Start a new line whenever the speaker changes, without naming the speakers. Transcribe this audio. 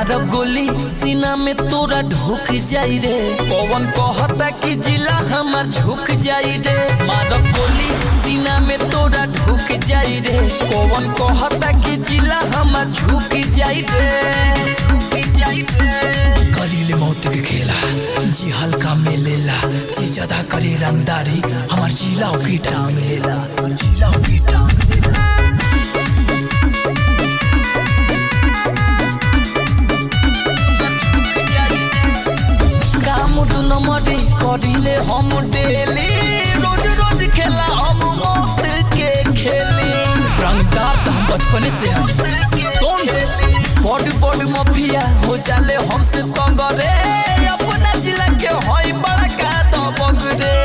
मारब गोली सीना में तोरा ढुक जाई रे। पवन कहता कि जिला हमार झुक जाई रे। मारब गोली सीना में तोरा ढुक जाई रे। पवन कहता कि जिला हमार झुक जाई रे। करीले मौत के खेला जी हल्का में लेला, जी ज्यादा करे रंगदारी हमार जिला की टांग लेला, हमार जिला की टांग लेला। नमरी करिले हम डेली, रोज रोज खेला हम मौत के खेली। रंगदार हम बचपन से हैं सोन बड़ बड़ माफिया हो जाले हमसे तंग रे। अपना जिला के होई बड़ा का दबंग रे।